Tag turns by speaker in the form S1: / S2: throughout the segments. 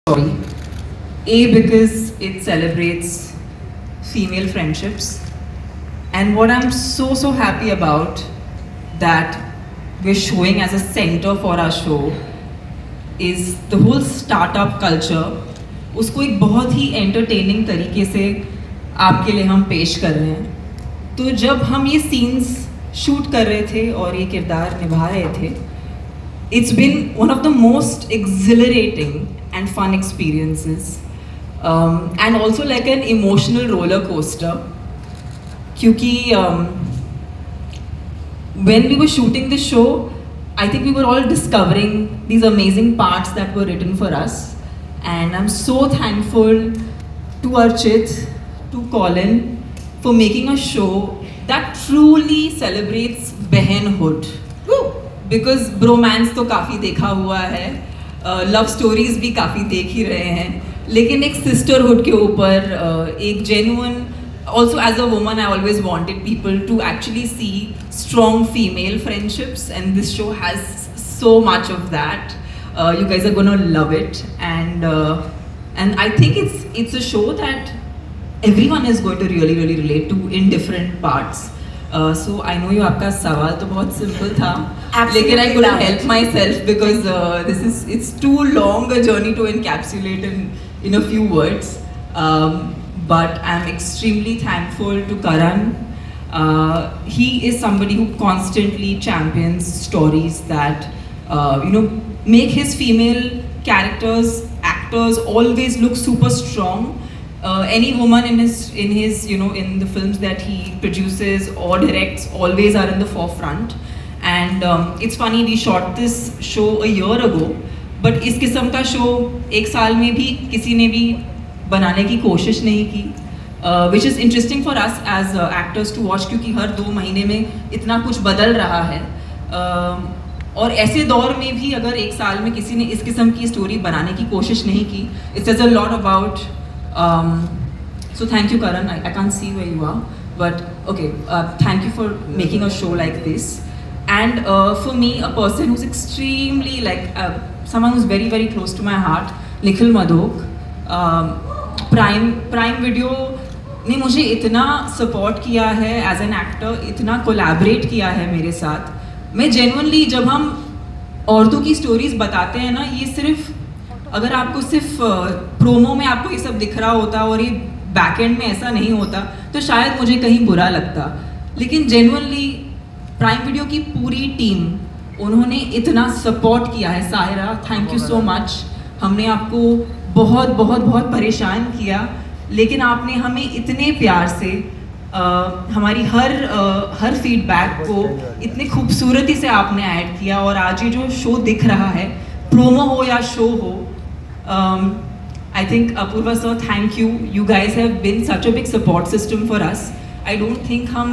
S1: story. A, because it celebrates female friendships. And what I'm so happy about that we're showing as a center for our show is the whole startup culture. उसको एक बहुत ही entertaining तरीके से आपके लिए हम पेश कर रहे हैं. तो जब हम ये scenes शूट कर रहे थे और ये किरदार निभा रहे थे, it's been one of the most exhilarating and fun experiences, and also like an emotional roller coaster. क्योंकि when we were shooting the show, I think we were all discovering these amazing parts that were written for us, and I'm so thankful to Archit, to Colin, for making a show that truly celebrates बहनhood. Because bromance तो काफ़ी देखा हुआ है, love stories भी काफ़ी देख ही रहे हैं, लेकिन एक सिस्टरहुड के ऊपर एक genuine, also as a woman I always wanted people to actually see strong female friendships, and this show has so much of that. You guys are gonna love it, and I think it's a show that everyone is going to really relate to in different parts. So I know you आपका सवाल तो बहुत simple था, लेकिन I couldn't help myself because it's too long a journey to encapsulate in a few words. But I'm extremely thankful to Karan. He is somebody who constantly champions stories that make his female characters, actors always look super strong. Any woman in his in the films that he produces or directs always are in the forefront. And it's funny, we shot this show a year ago, but इस किस्म का show एक साल में भी किसी ने भी बनाने की कोशिश नहीं की, which is interesting for us as actors to watch, क्योंकि हर 2 महीने में इतना कुछ बदल रहा है. और ऐसे दौर में भी अगर एक साल में किसी ने इस किस्म की स्टोरी बनाने की कोशिश नहीं की, it says a lot about. So thank you, Karan. I can't see where you are, but okay. Thank you for making a show like this. And for me, a person who's extremely someone who's very close to my heart, Nikhil Madhok. Prime Video ने मुझे इतना support किया है as an actor, इतना collaborate किया है मेरे साथ. मैं जेन्युइनली, जब हम औरतों की स्टोरीज बताते हैं ना, ये सिर्फ अगर आपको सिर्फ प्रोमो में आपको ये सब दिख रहा होता और ये बैक एंड में ऐसा नहीं होता तो शायद मुझे कहीं बुरा लगता. लेकिन जेन्युइनली प्राइम वीडियो की पूरी टीम, उन्होंने इतना सपोर्ट किया है. Sahira, thank you so much. हमने आपको बहुत परेशान किया, लेकिन आपने हमें इतने प्यार से हमारी हर फीडबैक को इतनी खूबसूरती से आपने ऐड किया. और आज ये जो शो दिख रहा है, प्रोमो हो या शो हो, I think Apurva sir, thank you. You guys have been such a big support system for us. I don't think हम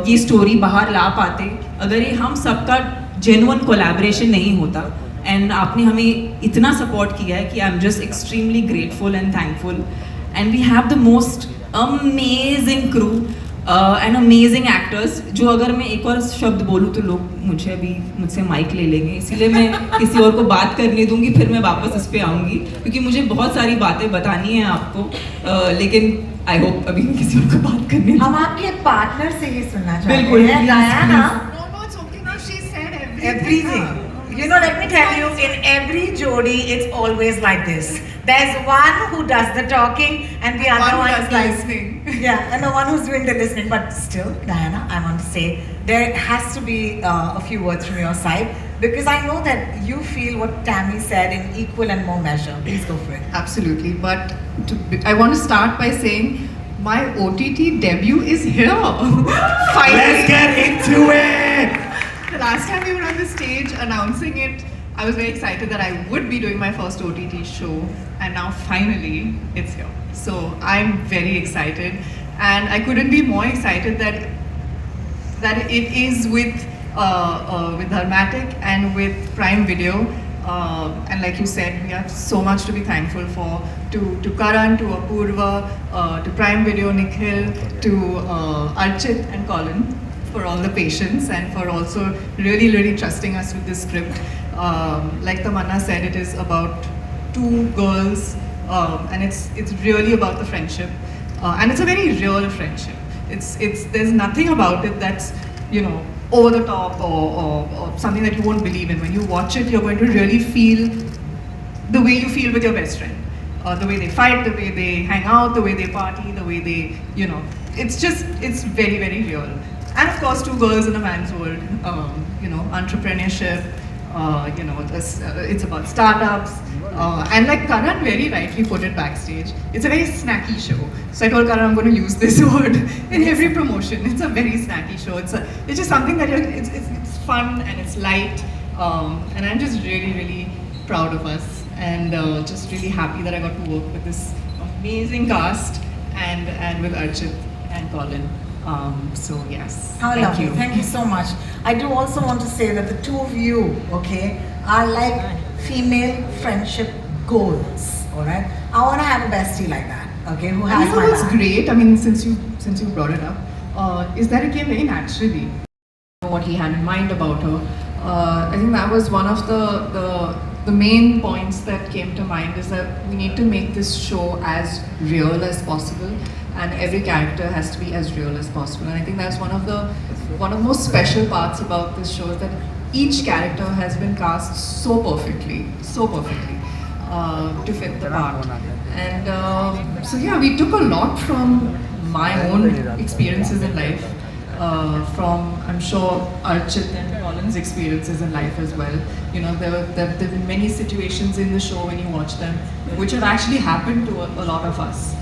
S1: ये स्टोरी बाहर ला पाते अगर ये हम सबका जेन्युइन कोलैबोरेशन नहीं होता. एंड आपने हमें इतना सपोर्ट किया है कि I am just extremely grateful and thankful. And we have the most amazing crew and amazing actors, जो अगर मैं एक और शब्द बोलूँ तो लोग मुझसे माइक ले लेंगे, इसीलिए मैं किसी और को बात करने दूंगी, फिर मैं वापस इस पे आऊँगी क्योंकि मुझे बहुत सारी बातें बतानी है आपको. लेकिन आई होप अभी किसी और को बात करने.
S2: हम आपके पार्टनर से ही सुनना चाहते हैं.
S1: बिल्कुल,
S2: Diana.
S3: No, it's okay. No, she said
S2: Everything. You know, let me tell you, in every jodi, it's always like this. There's one who does the talking, and the other one
S3: does
S2: is like,
S3: listening.
S2: yeah, and the one who's doing the listening. But still, Diana, I want to say there has to be a few words from your side, because I know that you feel what Tammy said in equal and more measure. Please go for it.
S3: Absolutely. But I want to start by saying my OTT debut is here. Finally.
S4: Let's get into it!
S3: The last time we were on the stage announcing it, I was very excited that I would be doing my first OTT show, and now finally it's here. So I'm very excited, and I couldn't be more excited that it is with Dharmatic and with Prime Video. And like you said, we have so much to be thankful for, to Karan, to Apurva, to Prime Video, Nikhil, to Archit and Colin, for all the patience and for also really trusting us with this script. Like Tamanna said, it is about two girls, and it's really about the friendship, and it's a very real friendship. It's there's nothing about it that's, you know, over the top or something that you won't believe in. When you watch it, you're going to really feel the way you feel with your best friend. The way they fight, the way they hang out, the way they party, the way they, you know, it's very, very real. And of course, two girls in a man's world, you know, entrepreneurship, you know, it's about startups. And like Karan very rightly put it backstage, it's a very snacky show. So I told Karan I'm going to use this word in every promotion. It's a very snacky show. It's just something that it's fun and it's light. And I'm just really, really proud of us, and just really happy that I got to work with this amazing cast and with Archit and Colin. So yes,
S2: How
S3: thank
S2: lovely.
S3: you.
S2: Thank you so much. I do also want to say that the two of you, okay, are like female friendship goals. All right. I want to have a bestie like that. Okay, who has
S3: And you know
S2: my
S3: what's
S2: back.
S3: great? I mean, since you brought it up, is that it came very naturally. What he had in mind about her. I think that was one of the main points that came to mind, is that we need to make this show as real as possible, and every character has to be as real as possible. And I think that's one of the most special parts about this show, is that each character has been cast so perfectly to fit the part. And so yeah, we took a lot from my own experiences in life, from, I'm sure, Archit and Colin's experiences in life as well. You know, there were many situations in the show when you watch them which have actually happened to a lot of us,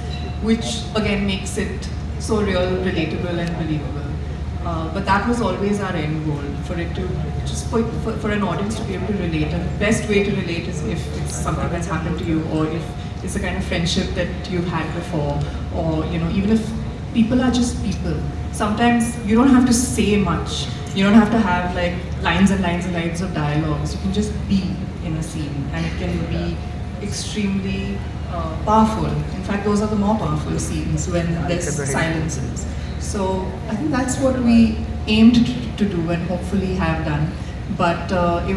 S3: which again makes it so real, relatable and believable. But that was always our end goal, for it to just for an audience to be able to relate. And the best way to relate is if it's something that's happened to you, or if it's a kind of friendship that you've had before, or you know, even if people are just people. Sometimes you don't have to say much. You don't have to have like lines and lines and lines of dialogues. You can just be in a scene, and it can be extremely powerful. In fact, those are the more powerful scenes when there's silences. So I think that's what we aimed to do and hopefully have done. But it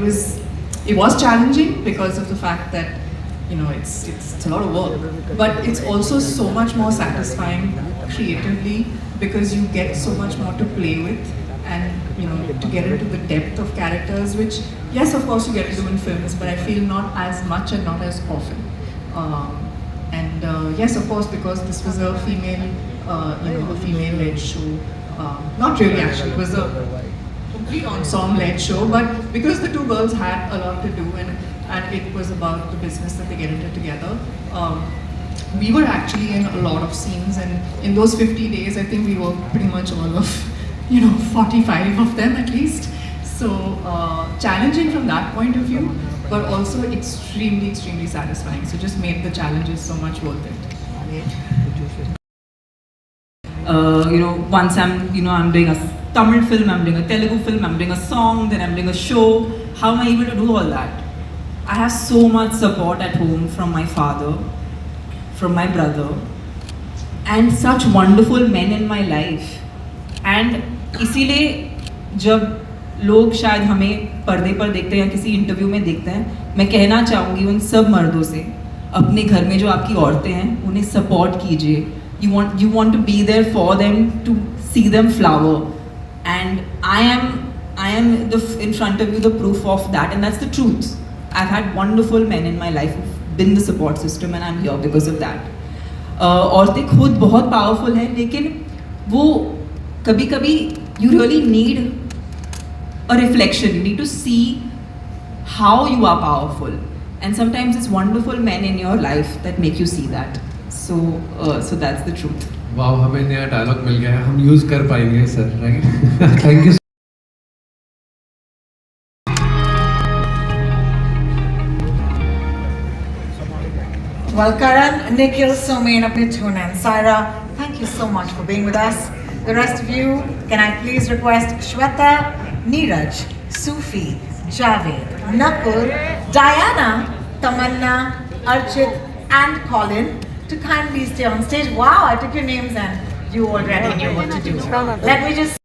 S3: was challenging because of the fact that, you know, it's a lot of work. But it's also so much more satisfying creatively, because you get so much more to play with, and you know, to get into the depth of characters, which yes, of course, you get to do in films, but I feel not as much and not as often. Yes, of course, because this was a female, a female-led show. Not really, actually, it was a complete ensemble-led show, but because the two girls had a lot to do, and it was about the business that they get into together. We were actually in a lot of scenes, and in those 50 days, I think we were pretty much all of, 45 of them at least. So challenging from that point of view, but also extremely, extremely satisfying. So just made the challenges so much worth it.
S1: Once I'm doing a Tamil film, I'm doing a Telugu film, I'm doing a song, then I'm doing a show. How am I able to do all that? I have so much support at home from my father, from my brother, and such wonderful men in my life. And इसीलिए जब लोग शायद हमें पर्दे पर देखते हैं या किसी इंटरव्यू में देखते हैं, मैं कहना चाहूँगी उन सब मर्दों से, अपने घर में जो आपकी औरतें हैं उन्हें सपोर्ट कीजिए. You want to be there for them, to see them flower, and I am in front of you the proof of that, and that's the truth. I've had wonderful men in my life who've been the support system, and I'm here because of that. औरतें खुद बहुत powerful हैं, लेकिन वो कभी-कभी you really need a reflection. You need to see how you are powerful, and sometimes it's wonderful men in your life that make you see that. So that's the truth.
S5: वाह, हमें नया dialogue मिल गया है, हम use कर पाएंगे sir, right? Thank you.
S2: Well, Karan, Nikhil, Somen, Apnitun, and Saira, thank you so much for being with us. The rest of you, can I please request Shweta, Neeraj, Sufi, Javed, Nakul, Diana, Tamanna, Archit, and Colin to kindly stay on stage. Wow, I took your names and you already knew what to do. Let me just